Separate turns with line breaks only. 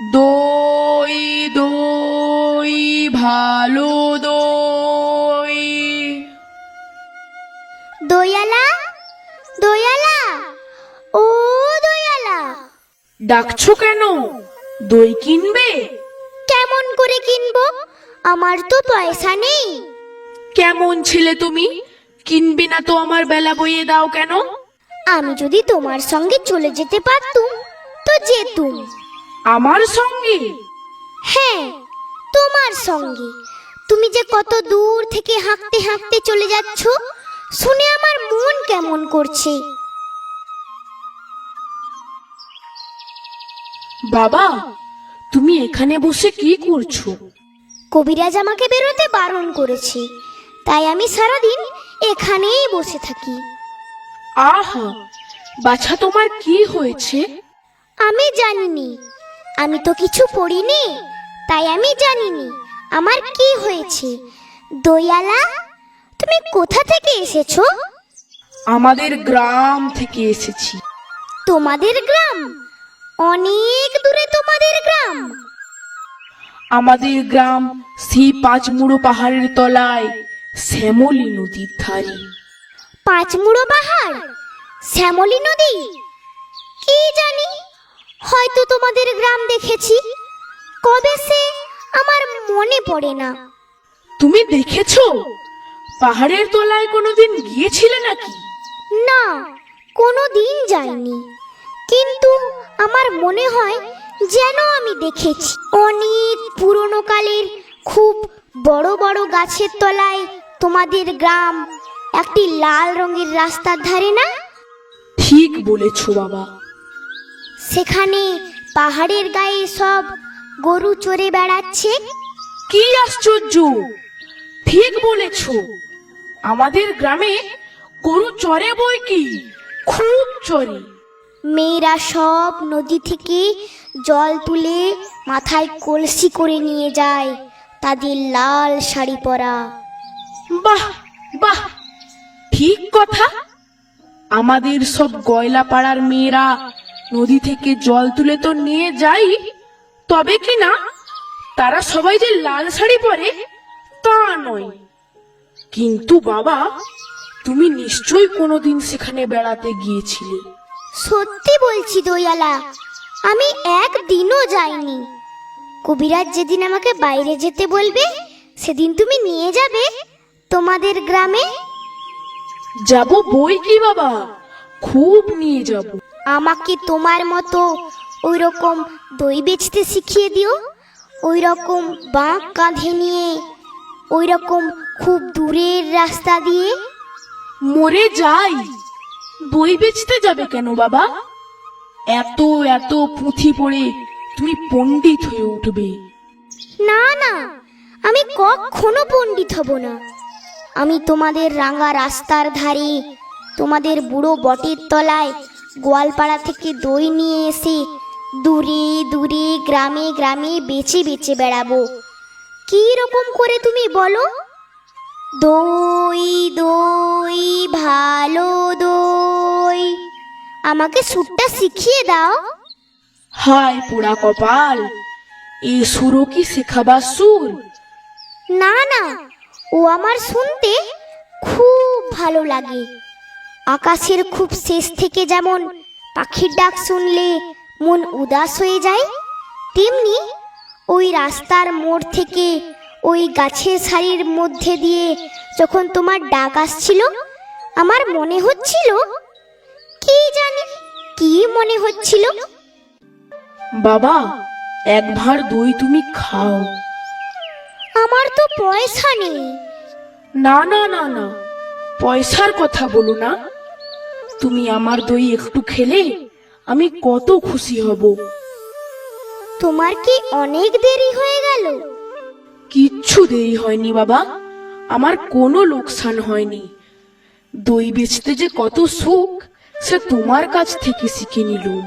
দই দই ভালো দই।
দয়ালা, দয়ালা, ও দয়ালা।
ডাকছো কেন? দই কিনবে?
কেমন করে কিনবো? আমার তো পয়সা নেই।
কেমন ছেলে তুমি, কিনবে না তো আমার বেলা বইয়ে দাও কেন?
আমি যদি তোমার সঙ্গে চলে যেতে পারতুম তো যেতুম।
আমার সঙ্গে?
হ্যাঁ, তোমার সঙ্গে। তুমি যে কত দূর থেকে হাঁটতে হাঁটতে চলে যাচ্ছ, শুনে আমার মন কেমন করছে।
বাবা, তুমি এখানে বসে কি করছো?
কবিরাজ আমাকে বেরোতে বারণ করেছে, তাই আমি সারাদিন এখানেই বসে থাকি।
আহা, বাছা তোমার কি হয়েছে?
আমি জানিনি, আমি তো কিছু পড়িনি, তাই আমি জানিনি আমার কি হয়েছে। দয়ালা, তুমি কোথা থেকে এসেছো?
আমাদের গ্রাম থেকে এসেছি।
তোমাদের গ্রাম? অনেক দূরে তোমাদের গ্রাম?
আমাদের গ্রাম সেই পাঁচমুড়ো পাহাড়ের তলায়, শ্যামলী নদীর ধারে।
পাঁচমুড়ো পাহাড়, শ্যামলী নদী? কি জানি, হয়তো তোমাদের গ্রাম দেখেছি, কবে সে আমার মনে পড়ে না।
তুমি দেখেছো? পাহাড়ের তলায় কোনোদিন গিয়েছিলে নাকি?
না, কোনো দিন যাইনি, কিন্তু আমার মনে হয় যেন আমি দেখেছি। অনেক পুরনো কালের খুব বড় বড় গাছের তলায় তোমাদের গ্রাম, একটি লাল রঙের রাস্তার ধারে না?
ঠিক বলেছো বাবা।
সেখানে পাহাড়ের গায়ে সব গরু চড়ে বেড়াচ্ছে।
কি আশ্চর্য! ঠিক বলেছো, আমাদের গ্রামে গরু চড়ে বই কি, খুব চড়ে।
মেয়েরা সব নদী থেকে জল তুলে মাথায় কলসি করে নিয়ে যায়, তাদের লাল শাড়ি পরা।
বাহ বাহ, ঠিক কথা। আমাদের সব গয়লা পাড়ার মেয়েরা নদী থেকে জল তুলে তো নিয়ে যাই, তবে কি না তারা সবাই যে লাল শাড়ি পরে তা নয়। কিন্তু বাবা, তুমি নিশ্চয়ই কোনোদিন সেখানে বেড়াতে গিয়েছিলে।
সত্যি বলছি দয়ালা, আমি একদিনও যাইনি। কবিরাজ যেদিন আমাকে বাইরে যেতে বলবে, সেদিন তুমি নিয়ে যাবে তোমাদের গ্রামে।
যাব বই কি বাবা, খুব নিয়ে যাব।
আমাকে তোমার মতো ওই রকম দই বেচতে শিখিয়ে দিও, ওই রকম বাঁক কাঁধে নিয়ে, ওই রকম খুব দূরের রাস্তা দিয়ে।
মরে যাই, দই বেচতে যাবে কেন বাবা? এত এত পুঁথি পড়ে তুমি পণ্ডিত হয়ে উঠবে।
না না, আমি কখনো পণ্ডিত হব না। আমি তোমাদের রাঙা রাস্তার ধারে, তোমাদের বুড়ো বটের তলায় গোয়ালপাড়া থেকে দই নিয়ে এসে দূরে দূরে গ্রামে গ্রামে বেচে বেচে বেড়াবো। কি রকম করে তুমি বলো? দই দই ভালো দই। আমাকে সুরটা শিখিয়ে দাও।
হায় পোড়া কপাল, এ সুরও কি শেখাবার সুর?
না না, ও আমার শুনতে খুব ভালো লাগে। আকাশের খুব শেষ থেকে যেমন পাখির ডাক শুনলে মন উদাস হয়ে যায়, তেমনি ওই রাস্তার মোড় থেকে ওই গাছের সারির মধ্যে দিয়ে যখন তোমার ডাক আসছিল, আমার মনে হচ্ছিল, কি জানি কি মনে হচ্ছিল।
বাবা, এক ভাঁড় দই তুমি খাও।
আমার তো পয়সা নেই।
না না না না, পয়সার কথা বলো না। তুমি আমার দই একটু খেলে আমি কত খুশি হব।
তোমার কি অনেক দেরি হয়ে গেল?
কিচ্ছু দেরি হয়নি বাবা, আমার কোনো লোকসান হয়নি। দই বেচতে যে কত সুখ, সে তোমার কাছ থেকে শিখে নিলুম।